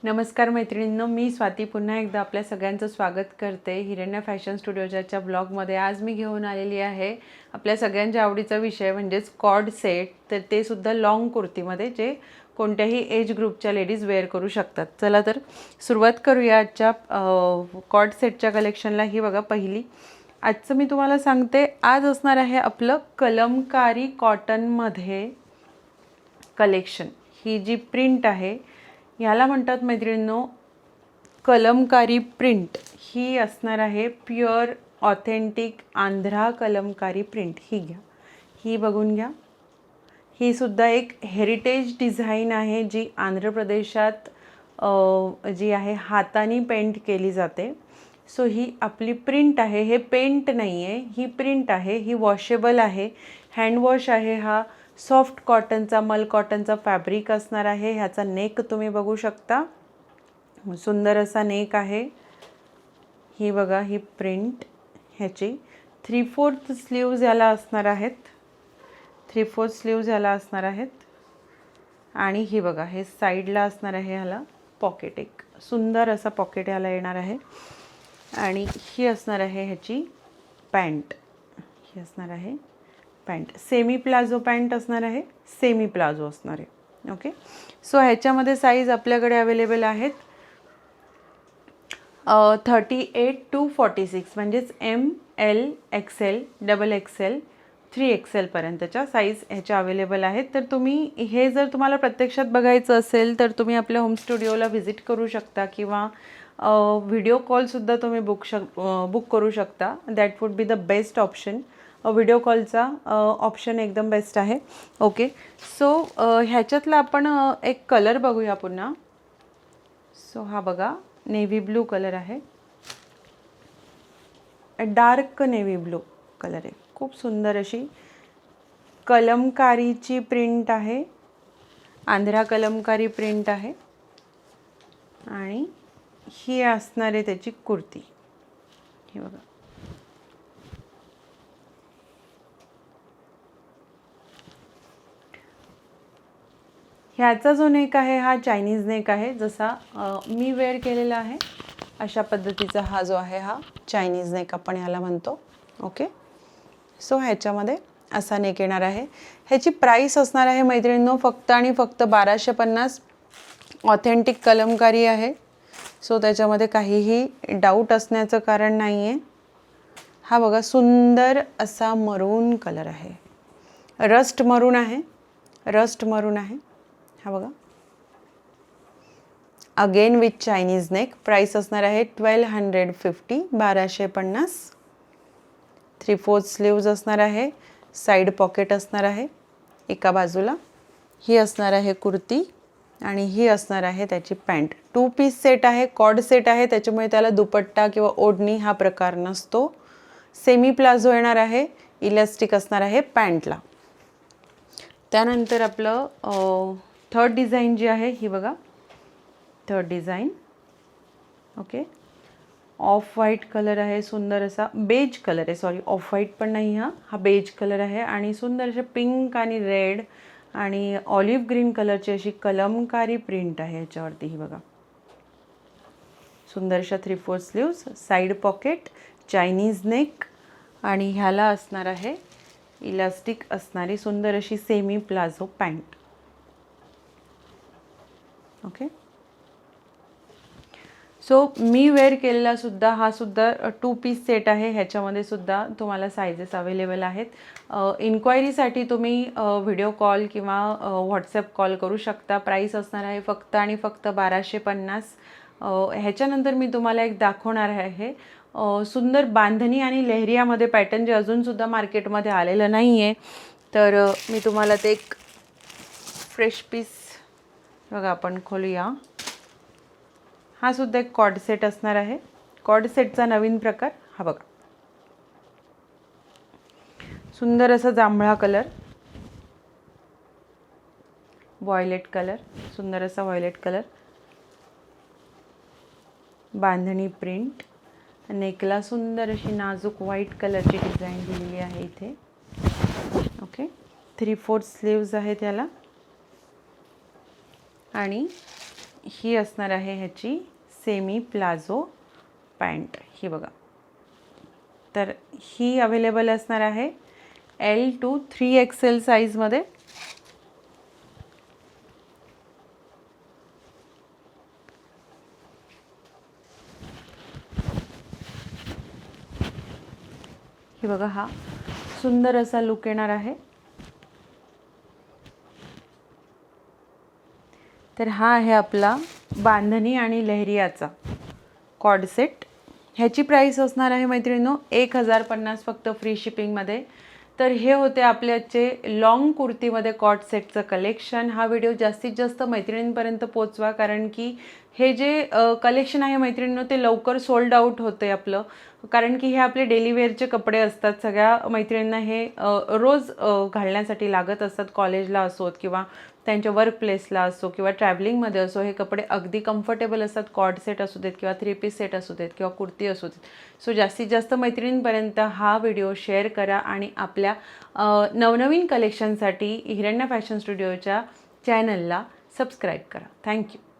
नमस्कार मैत्रिणींनो, मी स्वाती पुन्हा एकदा आपल्या सगळ्यांचं स्वागत करते हिरण्य फॅशन स्टुडिओच्या ब्लॉगमध्ये। आज मी घेऊन आलेली आहे आपल्या सगळ्यांच्या आवडीचा विषय म्हणजेच कॉर्ड सेट, तर ते सुद्धा लॉंग कुर्तीमध्ये जे कोणत्याही एज ग्रुपच्या लेडीज वेअर करू शकतात। चला तर सुरुवात करूया आजच्या कॉर्ड सेटच्या कलेक्शनला। ही बघा पहिली आजचं मी तुम्हाला सांगते, आज असणार आहे आपलं कलमकारी कॉटनमध्ये कलेक्शन। ही जी प्रिंट आहे याला म्हणतात मैत्रिणींनो कलमकारी प्रिंट। ही असणार आहे pure authentic Andhra Kalamkari print. ही घ्या, ही बघून घ्या। ही सुद्धा एक हेरिटेज डिझाईन आहे जी आंध्र प्रदेशात जी आहे हाताने पेंट केली जाते। सो ही आपली प्रिंट आहे, हे पेंट नाही आहे, ही प्रिंट आहे। ही वॉशेबल आहे, हँडवॉश आहे। हा सॉफ्ट कॉटनचा मल कॉटनचा फॅब्रिक असणार आहे। ह्याचा नेक तुम्ही बघू शकता, सुंदर असा नेक आहे। ही बघा ही प्रिंट, ह्याची 3/4 स्लीव्ज याला असणार आहेत, 3/4 स्लीव्ज याला असणार आहेत। आणि ही बघा हे साईडला असणार आहे ह्याला पॉकेट, एक सुंदर असा पॉकेट याला येणार आहे। आणि ही असणार आहे ह्याची पॅन्ट, ही असणार आहे पॅन्ट, सेमी प्लाझो पॅन्ट असणार आहे, सेमी प्लाझो असणार आहे। ओके, सो ह्याच्यामध्ये साईज आपल्याकडे अवेलेबल आहेत 38 to 46, म्हणजेच ML XL XXL 3XL पर्यंतच्या साईज ह्याच्या अवेलेबल आहेत। तर तुम्ही हे जर तुम्हाला प्रत्यक्षात बघायचं असेल तर तुम्ही आपल्या होम स्टुडिओला व्हिजिट करू शकता किंवा व्हिडिओ कॉलसुद्धा तुम्ही बुक करू शकता। That would be the best option. Video कॉलचा ऑप्शन एकदम बेस्ट आहे। ओके, सो ह्याच्यातला आपण एक कलर बघूया पुन्हा। सो हा बघा नेव्ही ब्लू कलर आहे, डार्क नेव्ही ब्लू कलर आहे। खूप सुंदर अशी कलमकारीची प्रिंट आहे, आंध्रा कलमकारी प्रिंट आहे। आणि ही असणार आहे त्याची कुर्ती, हे बघा। ह्याचा जो नेक आहे हा चायनीज नेक आहे, जसा मी वेअर केलेला आहे अशा पद्धतीचा हा जो आहे हा चायनीज नेक आपण ह्याला म्हणतो। ओके, सो ह्याच्यामध्ये असा नेक येणार आहे। ह्याची प्राईस असणार आहे मैत्रिणींनो फक्त आणि फक्त 1250। ऑथेंटिक कलमकारी आहे, सो त्याच्यामध्ये काहीही डाऊट असण्याचं कारण नाही आहे। हा बघा सुंदर असा मरून कलर आहे, रस्ट मरून आहे, रस्ट मरून आहे। हा बघा again with Chinese neck. Price असणार आहे 1250, 1250। 3/4 स्लीव्ज असणार आहे, साइड पॉकेट असणार आहे एका बाजूला। ही असणार आहे कुर्ती आणि ही असणार आहे त्याची पॅन्ट। 2 पीस सेट आहे, कॉर्ड सेट आहे, त्याच्यामुळे त्याला दुपट्टा किंवा ओढणी हा प्रकार नसतो। सेमी प्लाझो येणार आहे, इलास्टिक असणार आहे पॅन्टला। त्यानंतर आपलं थर्ड डिझाईन जी आहे ही बघा, third design. Okay, off white colour आहे, सुंदर असा बेज कलर आहे, सॉरी ऑफ व्हाईट पण नाही, हा बेज कलर आहे। आणि सुंदर असे पिंक आणि रेड आणि ऑलिव्ह ग्रीन कलरची अशी कलमकारी प्रिंट आहे याच्यावरती। ही बघा सुंदरशा 3/4 sleeves, side pocket, Chinese neck आणि ह्याला असणार आहे इलास्टिक असणारी सुंदर अशी semi palazzo pant. Okay, so मी वेअर केलेला सुद्धा हा सुद्धा 2 पीस सेट आहे। ह्याच्यामध्ये सुद्धा तुम्हाला साइजेस अवेलेबल आहेत। इन्क्वायरीसाठी तुम्ही व्हिडिओ कॉल किंवा व्हॉट्सॲप कॉल करू शकता। प्राईस असणार आहे फक्त आणि फक्त 1250। ह्याच्यानंतर मी तुम्हाला एक दाखवणार आहे सुंदर बांधणी आणि लेहरियामध्ये पॅटर्न, जे अजूनसुद्धा मार्केटमध्ये आलेलं नाही आहे। तर मी तुम्हाला ते एक फ्रेश पीस बघा आपण खोलूया। हा सुद्धा एक कॉर्ड सेट असणार आहे, कॉर्ड सेटचा नवीन प्रकार। हा बघा सुंदर असा जांभळा कलर, व्हायलेट कलर, सुंदर असा व्हायलेट कलर, बांधणी प्रिंट, नेकला सुंदर अशी नाजूक व्हाईट कलरची डिझाईन दिलेली आहे इथे। ओके, 3/4 स्लीव्ज आहेत याला। आणि ही असणार आहे ह्याची सेमी प्लाझो पॅन्ट, ही बघा. तर ही अवेलेबल असणार आहे L to 3XL साईजमध्ये. ही बघा, हा सुंदर असा लुक येणार आहे. तर हा आहे आपला बांधणी आणि लेहरियाचा कॉर्ड सेट. ह्याची प्राईस असणार आहे मैत्रिणींनो 1050 फक्त फ्री शिपिंगमध्ये. तर हे होते आपले आजचे लॉंग कुर्तीमध्ये कॉर्ड सेटचं कलेक्शन. हा व्हिडिओ जास्तीत जास्त मैत्रिणींपर्यंत पोचवा, कारण की हे जे कलेक्शन आहे मैत्रिणींनो ते लवकर सोल्ड आउट होते आपलं, कारण की हे आपले डेली वेअरचे कपडे असतात. सगळ्या मैत्रिणींना हे रोज घालण्यासाठी लागत असतात. कॉलेजला असोत किंवा त्यांच्या वर्क प्लेसला असो किंवा ट्रॅव्हलिंगमध्ये असो, हे कपडे अगदी कम्फर्टेबल असतात. कॉर्ड सेट असू देत किंवा 3 पीस सेट असू देत किंवा कुर्ती असू देत. सो जास्तीत जास्त मैत्रिणींपर्यंत हा व्हिडिओ शेअर करा आणि आपल्या नवनवीन कलेक्शनसाठी हिरण्य फॅशन स्टुडिओच्या चॅनलला सबस्क्राईब करा. थँक्यू.